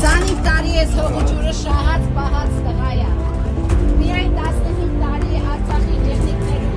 Սանիվ տարի ես հողու ջուրը շահած պահած տղայա։ Միայն 15 տարի Արցախի եղնիկներում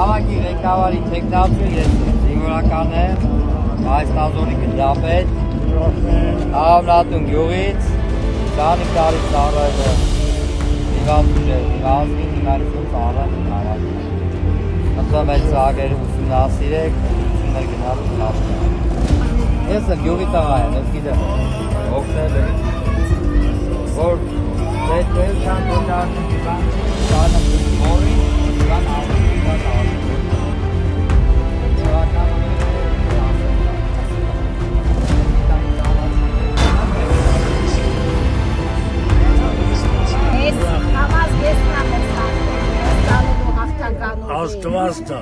Ավագի ղեկավարի տեխնացու ես զինվորական եմ, Հայաստանզորի գնդապետ, Աղավնատուն գյուղից, 20 տարի ծառայել եմ հիվանդին հիմարություն ծառայել ավագի։ Ասում էլ ծագերը ուսումնասիրեք, ուսումներ գնալու ծաղը։ Ես էլ գյուղի տղա եմ, ես գիտեմ, օգնել եմ, որ պետք կան դոնար, կան մորին, կան Աստվածը